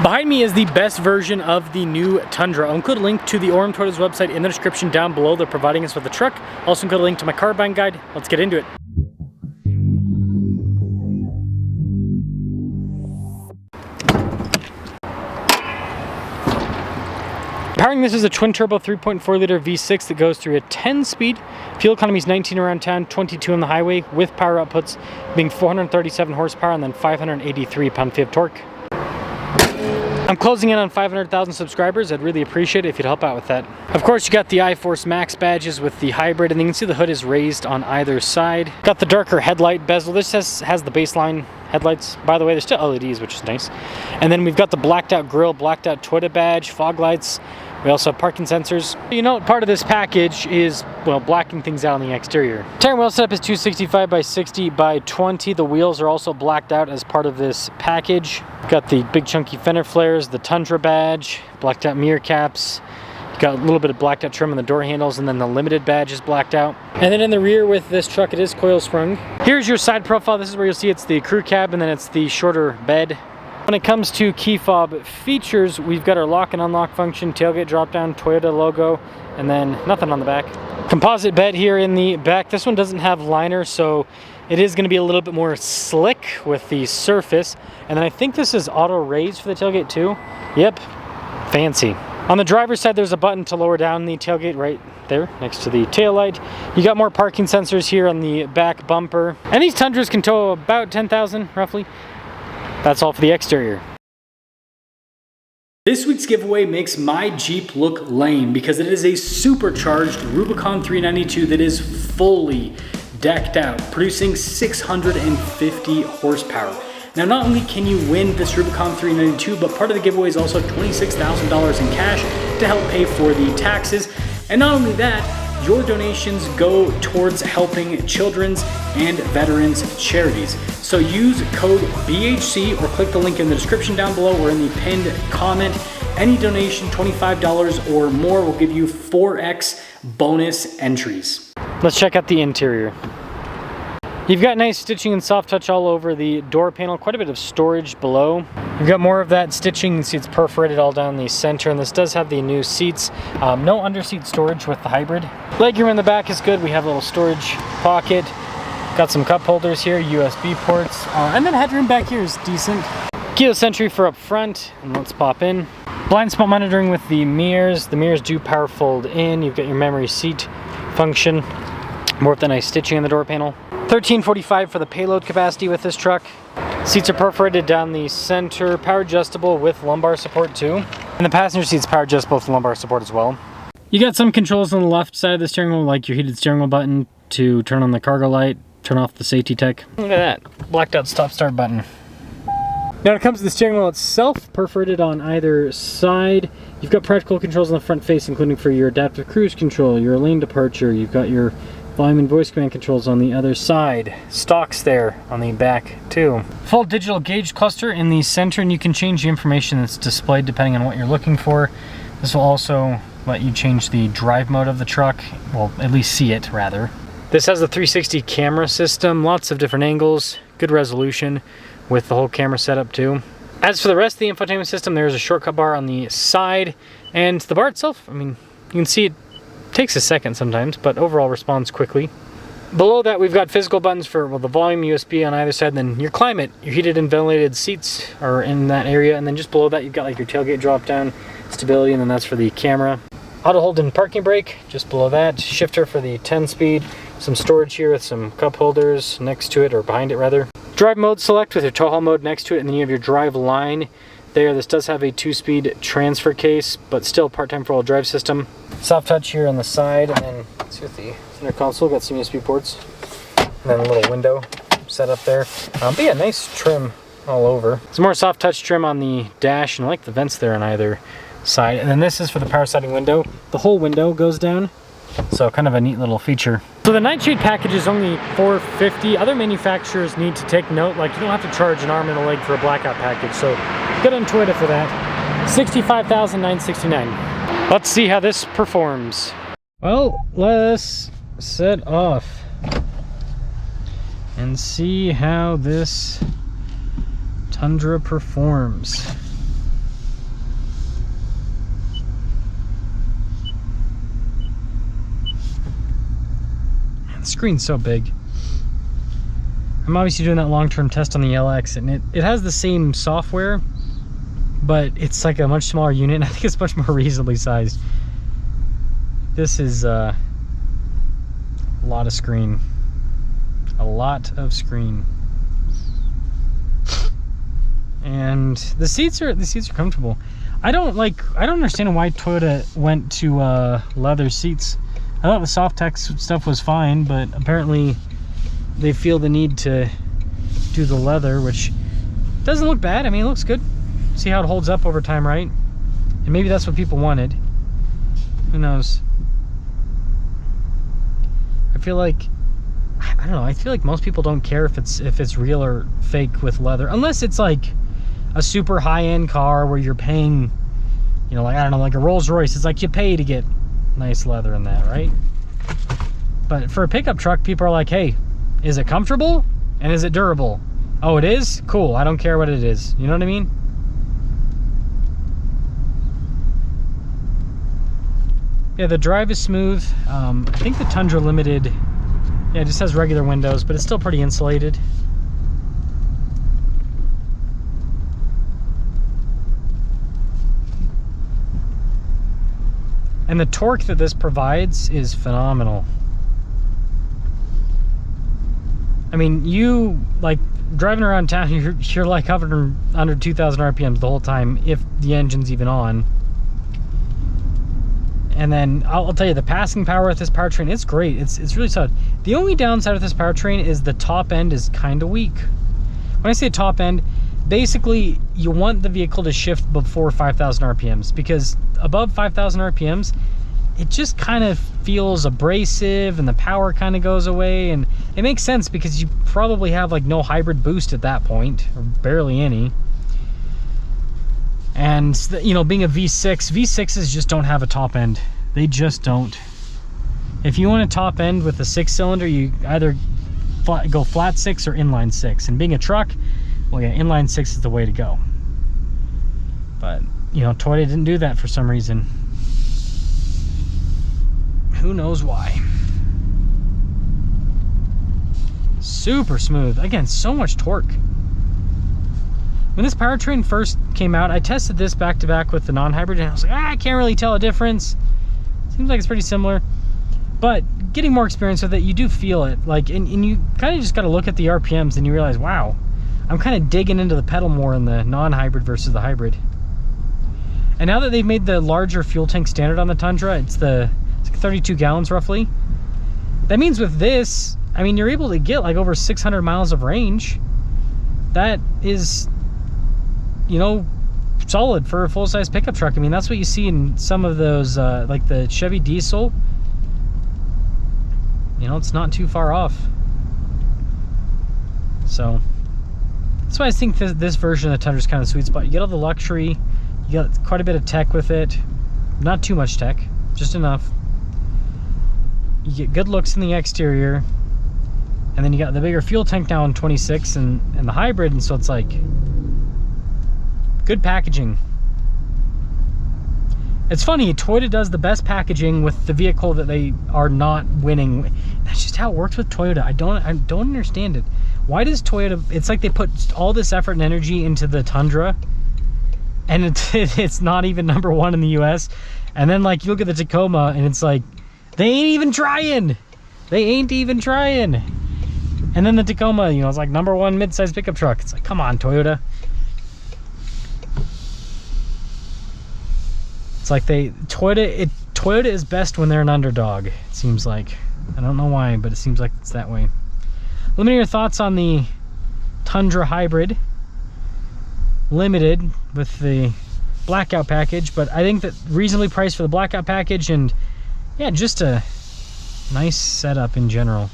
Behind me is the best version of the new Tundra. I'll include a link to the Orem Toyota's website in the description down below. They're providing us with the truck. Also include a link to my car buying guide. Let's get into it. Powering this is a twin turbo 3.4 liter V6 that goes through a 10 speed. Fuel economy is 19 around town, 22 on the highway, with power outputs being 437 horsepower and then 583 pound-feet of torque. I'm closing in on 500,000 subscribers. I'd really appreciate it if you'd help out with that. Of course, you got the iForce Max badges with the hybrid, and you can see the hood is raised on either side. Got the darker headlight bezel. This has the baseline headlights. By the way, they're still LEDs, which is nice. And then we've got the blacked out grille, blacked out Toyota badge, fog lights. We also have parking sensors. You know, part of this package is, well, blacking things out on the exterior. Tire and wheel setup is 265 by 60 by 20. The wheels are also blacked out as part of this package. Got the big chunky fender flares, the Tundra badge, blacked out mirror caps. Got a little bit of blacked out trim on the door handles, and then the limited badge is blacked out. And then in the rear with this truck, it is coil sprung. Here's your side profile. This is where you'll see it's the crew cab, and then it's the shorter bed. When it comes to key fob features, we've got our lock and unlock function, tailgate drop down, Toyota logo, and then nothing on the back. Composite bed here in the back. This one doesn't have liner, so it is going to be a little bit more slick with the surface. And then I think this is auto raise for the tailgate too. Yep, fancy. On the driver's side, there's a button to lower down the tailgate right there next to the tail light. You got more parking sensors here on the back bumper. And these Tundras can tow about 10,000 roughly. That's all for the exterior. This week's giveaway makes my Jeep look lame because it is a supercharged Rubicon 392 that is fully decked out, producing 650 horsepower. Now, not only can you win this Rubicon 392, but part of the giveaway is also $26,000 in cash to help pay for the taxes. And not only that, your donations go towards helping children's and veterans charities. So use code BHC or click the link in the description down below or in the pinned comment. Any donation, $25 or more, will give you 4x bonus entries. Let's check out the interior. You've got nice stitching and soft touch all over the door panel, quite a bit of storage below. You've got more of that stitching. You can see it's perforated all down the center, and this does have the new seats. No under-seat storage with the hybrid. Legroom in the back is good. We have a little storage pocket. Got some cup holders here, USB ports, and then headroom back here is decent. Keyless entry for up front, and let's pop in. Blind spot monitoring with the mirrors. The mirrors do power fold in. You've got your memory seat function. More of the nice stitching in the door panel. 1345 for the payload capacity with this truck. Seats are perforated down the center, power adjustable with lumbar support too. And the passenger seats power adjustable with lumbar support as well. You got some controls on the left side of the steering wheel, like your heated steering wheel button to turn on the cargo light, turn off the safety tech. Look at that, blacked out stop start button. Now when it comes to the steering wheel itself, perforated on either side. You've got practical controls on the front face, including for your adaptive cruise control, your lane departure. You've got your volume and voice command controls on the other side. Stocks there on the back too. Full digital gauge cluster in the center, and you can change the information that's displayed depending on what you're looking for. This will also let you change the drive mode of the truck, well, at least see it rather. This has the 360 camera system, lots of different angles, good resolution with the whole camera setup too. As for the rest of the infotainment system, there's a shortcut bar on the side, and the bar itself, I mean, you can see it takes a second sometimes, but overall responds quickly. Below that, we've got physical buttons for, well, the volume, USB on either side, and then your climate. Your heated and ventilated seats are in that area, and then just below that, you've got like your tailgate drop down, stability, and then that's for the camera. Auto hold and parking brake, just below that. Shifter for the 10-speed. Some storage here with some cup holders next to it, or behind it rather. Drive mode select with your tow haul mode next to it, and then you have your drive line there. This does have a 2-speed transfer case, but still part-time four-wheel drive system. Soft touch here on the side, and then let's see with the center console, got some USB ports, and then a little window set up there. But yeah, nice trim all over. Some more soft touch trim on the dash, and I like the vents there on either side. And then this is for the power sliding window. The whole window goes down, so kind of a neat little feature. So the Nightshade package is only $450. Other manufacturers need to take note, like you don't have to charge an arm and a leg for a blackout package, so good on Toyota for that. $65,969. Let's see how this performs. Well, let's set off and see how this Tundra performs. The screen's so big. I'm obviously doing that long-term test on the LX, and it has the same software, but it's like a much smaller unit, and I think it's much more reasonably sized. This is a lot of screen. A lot of screen. And the seats are comfortable. I don't understand why Toyota went to leather seats. I thought the Softex stuff was fine, but apparently they feel the need to do the leather, which doesn't look bad. I mean, it looks good. See how it holds up over time, right? And maybe that's what people wanted. Who knows? I feel like, I don't know, I feel like most people don't care if it's real or fake with leather, unless it's like a super high-end car where you're paying, you know, like, I don't know, like a Rolls Royce. It's like you pay to get nice leather in that, right? But for a pickup truck, people are like, hey, is it comfortable and is it durable? Oh, it is? Cool. I don't care what it is. You know what I mean? Yeah, the drive is smooth. I think the Tundra Limited, yeah, it just has regular windows, but it's still pretty insulated. And the torque that this provides is phenomenal. I mean, you, like, driving around town, you're like hovering under 2,000 RPMs the whole time, if the engine's even on. And then, I'll tell you, the passing power with this powertrain, it's great. It's really solid. The only downside of this powertrain is the top end is kind of weak. When I say top end, basically, you want the vehicle to shift before 5,000 RPMs, because above 5,000 RPMs, it just kind of feels abrasive and the power kind of goes away. And it makes sense because you probably have like no hybrid boost at that point, or barely any. And, you know, being a V6, V6s just don't have a top end. They just don't. If you want a top end with a 6-cylinder, you either go flat 6 or inline 6. And being a truck, well, yeah, inline 6 is the way to go. But, you know, Toyota didn't do that for some reason. Who knows why? Super smooth. Again, so much torque. When this powertrain first came out, I tested this back to back with the non-hybrid, and I was like, I can't really tell a difference. Seems like it's pretty similar. But getting more experience with it, you do feel it. Like, and you kind of just got to look at the RPMs and you realize, wow, I'm kind of digging into the pedal more in the non-hybrid versus the hybrid. And now that they've made the larger fuel tank standard on the Tundra, it's like 32 gallons roughly. That means with this, I mean, you're able to get like over 600 miles of range. That is, you know, solid for a full-size pickup truck. I mean, that's what you see in some of those, like the Chevy diesel. You know, it's not too far off. So that's why I think this version of the Tundra is kind of a sweet spot. You get all the luxury, you got quite a bit of tech with it. Not too much tech, just enough. You get good looks in the exterior, and then you got the bigger fuel tank now in 26 and the hybrid, and so it's like good packaging. It's funny, Toyota does the best packaging with the vehicle that they are not winning. That's just how it works with Toyota. I don't understand it. Why does Toyota, it's like they put all this effort and energy into the Tundra, and it's not even #1 in the US. And then like you look at the Tacoma and it's like, they ain't even trying. They ain't even trying. And then the Tacoma, you know, it's like #1 mid-size pickup truck. It's like, come on, Toyota. It's like Toyota is best when they're an underdog, it seems like. I don't know why, but it seems like it's that way. Let me know your thoughts on the Tundra Hybrid Limited with the blackout package, but I think that reasonably priced for the blackout package, and yeah, just a nice setup in general.